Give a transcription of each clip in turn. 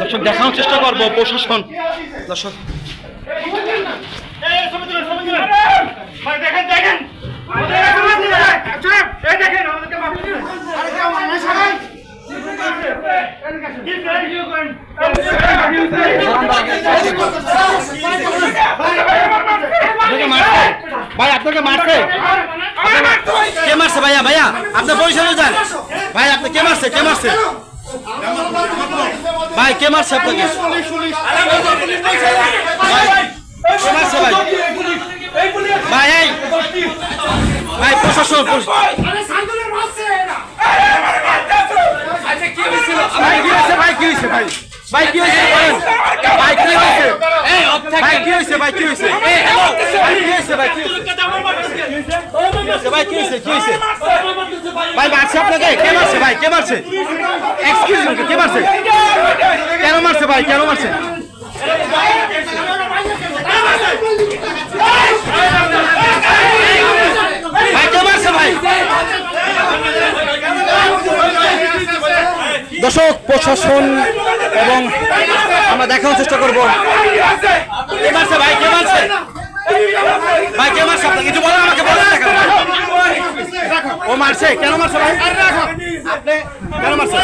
দর্শক দেখানোর চেষ্টা করবো প্রশাসন দর্শক ভাই আপনাকে মারছে কে মারছে ভাইয়া ভাইয়া আপনার পরিচয় যান ভাই আপনি কে মারছে ভাই কে মারছে আপনাকে কে মারছে ভাই ভাই এই ভাই প্রশাসন ভাই কি হয়েছে ভাই ভাই কি হয়েছে ভাই কি হয়েছে ভাই কি হয়েছে ভাই কি হয়েছে ভাই কি হয়েছে ভাই কি হয়েছে ভাই মারছে আপনাকে কে মারছে ভাই কে মারছে এক্সকিউজ মি কে মারছে কেন মারছে ভাই কেন মারছে ভাই কে মারছে ভাই দর্শক প্রশাসন এবং আমরা দেখানোর চেষ্টা করবো কে মারছে ভাই কে মারছে ভাই কে মারছে আপনাকে কিছু বলেন আমাকে বলেন ও মারছে কেন মারছে ভাই আপনি কেন মারছে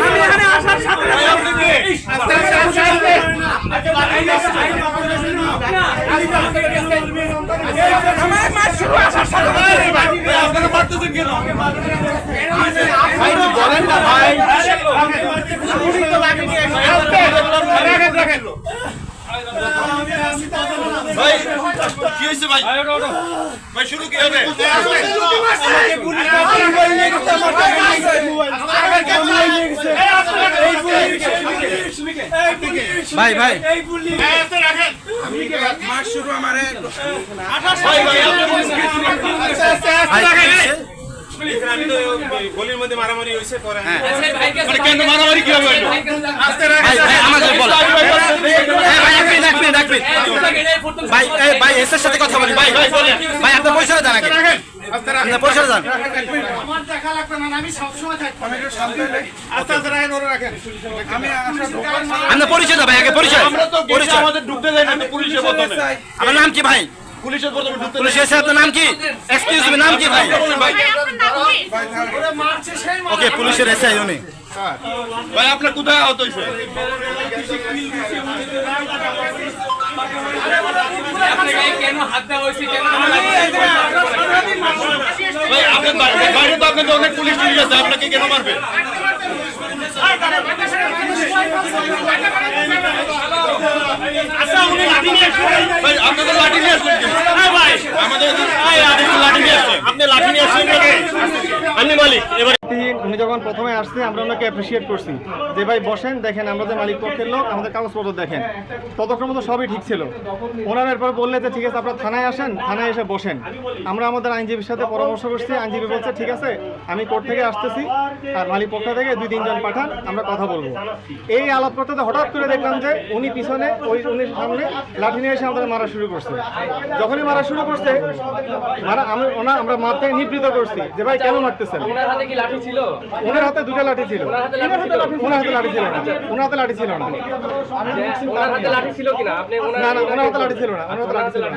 আমি এখানে আসার সাথে বলেন না ভাই ভাই কি হয়েছে ভাই ভাই শুরু কি হবে ভাই ভাই মার শুরু আমারে ভাই ভাই গলির মধ্যে মারামারি হয়েছে পরে কেন মারামারি কি হবে ভাই ভাই এসের সাথে কথা বলি ভাই ভাই আপনার পরিচয় জানা কি আপনার পরিচয় জান আমার দেখা লাগবে না আমি সব সময় থাকব আমি একটু শান্ত হই আস্তে আস্তে রাখেন ওরে রাখেন আমি আপনার পরিচয় দাও ভাই আগে পরিচয় পরিচয় আমাদের ঢুকতে দেয় না পুলিশের বদলে আপনার নাম কি ভাই পুলিশের বদলে ঢুকতে পুলিশের সাথে আপনার নাম কি এক্সকিউজ মি নাম কি ভাই ওরে মারছে সেই ওকে পুলিশের এসআই উনি ভাই আপনার কোথায় আহত হইছে আপনি কেন হাত দেওয়া হইছে কেন ভাই আপনি বাইরে তো আপনাদের অনেক পুলিশ আছে আপনাকে কেন মারবে আচ্ছা উনি লাঠি নিয়ে আসেন ভাই আপনাদের লাঠি নিয়ে আসেন ভাই আমাদের লাঠি নিয়ে আসেন আপনি লাঠি নিয়ে আসেন আমি মালিক এবার উনি যখন প্রথমে আসছে আমরা ওনাকে অ্যাপ্রিসিয়েট করছি যে ভাই বসেন দেখেন আমাদের মালিক পক্ষের লোক আমাদের কাগজপত্র দেখেন ততক্ষণ তো সবই ঠিক ছিল ওনারা এরপর বললে যে ঠিক আছে আপনারা থানায় আসেন থানায় এসে বসেন আমরা আমাদের আইনজীবীর সাথে পরামর্শ করছি আইনজীবী বলছে ঠিক আছে আমি কোর্ট থেকে আসতেছি আর মালিক পক্ষ থেকে 2-3 জন পাঠান আমরা কথা বলবো এই আলাপ করতে হঠাৎ করে দেখলাম যে উনি পিছনে উনি সামনে লাঠি নিয়ে এসে আমাদের মারা শুরু করছে যখনই মারা শুরু করছে আমরা মারতে নিবৃত করছি যে ভাই কেন মারতেছেন ওনার হাতে 2টা লাঠি ছিল ওনার হাতে লাঠি ছিল না ওনার হাতে লাঠি ছিল না ওনার হাতে লাঠি ছিল কিনা আপনি না না ওনার হাতে লাঠি ছিল না ওনার হাতে লাঠি ছিল না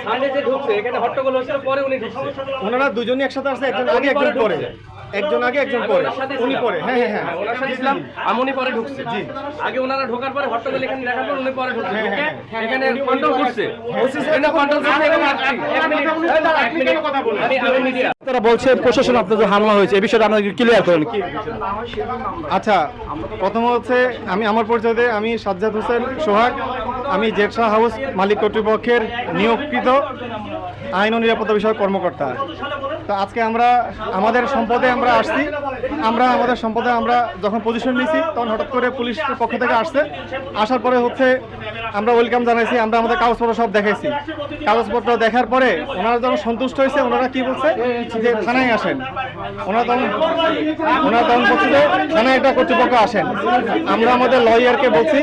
সামনে যে ঢুকছে এখানে হট্টগোল হয়েছিল পরে উনি ঢুকছে ওনারা দুজনই একসাথে আসছে একজন আগে একজন পরে একজন আগে একজন পরে উনি পরে হ্যাঁ হ্যাঁ হ্যাঁ ওনার সাথে ছিলাম আমি উনি পরে ঢুকছে জি আগে ওনারা ঢোকার পরে হট্টগোল এখানে দেখার পর উনি পরে ঢুকছে এখানে কন্ট্রোল করছে এখানে কন্ট্রোল করছে এখানে এক মিনিট কথা বলুন আমি মিডিয়া তারা বলছে প্রশাসন আপনাদের হামলা হয়েছে এই বিষয়টা আপনাদের ক্লিয়ার করেন কি আচ্ছা প্রথম হচ্ছে আমি আমার পরিচয় দিয়ে আমি সাজ্জাদ হোসেন সোহাগ আমি জেটশা হাউস মালিক কর্তৃপক্ষের নিয়োগকৃত আইন ও নিরাপত্তা বিষয়ক কর্মকর্তা তো আজকে আমরা আমাদের সম্পদে আমরা আসছি আমাদের সম্পদে আমরা যখন পজিশন নিয়েছি তখন হঠাৎ করে পুলিশের পক্ষ থেকে আসছে আসার পরে হচ্ছে আমরা ওয়েলকাম জানাইছি আমরা আমাদের কাগজপত্র সব দেখাইছি কাগজপত্র দেখার পরে ওনারা যখন সন্তুষ্ট হয়েছে ওনারা কি বলছে যে থানায় আসেন ওনারা তখন বলছে যে থানায় একটা কর্তৃপক্ষ আসেন আমরা আমাদের লয়ারকে বলছি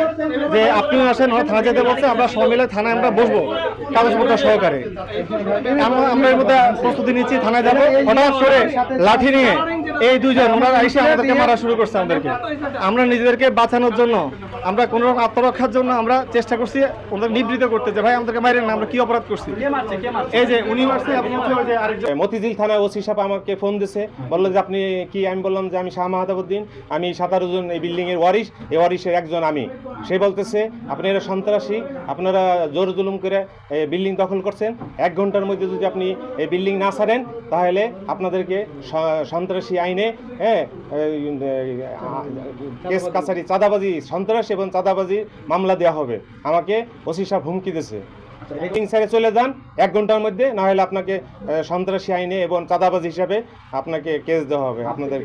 যে আপনিও আসেন ওরা থানা যেতে বলছে আমরা সব মিলে থানায় আমরা বসবো কাগজপত্র সহকারে আমরা এর মধ্যে প্রস্তুতি নিচ্ছি থানায় হঠাৎ করে লাঠি নিয়ে এই দুজন ওনারা এসে আমাদেরকে মারা শুরু করছে আমাদেরকে। আমরা নিজেদেরকে বাঁচানোর জন্য, আমরা কোনো রকম আত্মরক্ষার জন্য আমরা চেষ্টা করছি ওদের নিবৃত করতে, যে ভাই আমাদেরকে মারেন না, আমরা কি অপরাধ করছি। এই যে উনি মারছে এবং ওই যে আরেকজন মতিঝিল থানায় ওসি সাহেব আমাকে ফোন দিছে, বললো যে আপনি কি? আমি বললাম যে আমি শাহ মাহাতাবুদ্দিন, আমি 17 জন এই বিল্ডিংয়ের ওয়ারিশ, এই ওয়ারিশের একজন আমি। সে বলতেছে আপনারা সন্ত্রাসী, আপনারা জোর জুলুম করে বিল্ডিং দখল করছেন, 1 ঘন্টার মধ্যে যদি আপনি এই বিল্ডিং না ছাড়েন তাহলে আপনাদেরকে সন্ত্রাসী আইনে কেস কাছারি চাঁদাবাজি, সন্ত্রাস এবং চাঁদাবাজি মামলা দেওয়া হবে। আমাকে ওসি সাহেব হুমকি দিয়েছে, বিল্ডিং ছেড়ে চলে যান 1 ঘন্টার মধ্যে, না হলে আপনাকে সন্ত্রাসী আইনে এবং চাঁদাবাজি হিসাবে আপনাকে কেস দেওয়া হবে। আপনাদের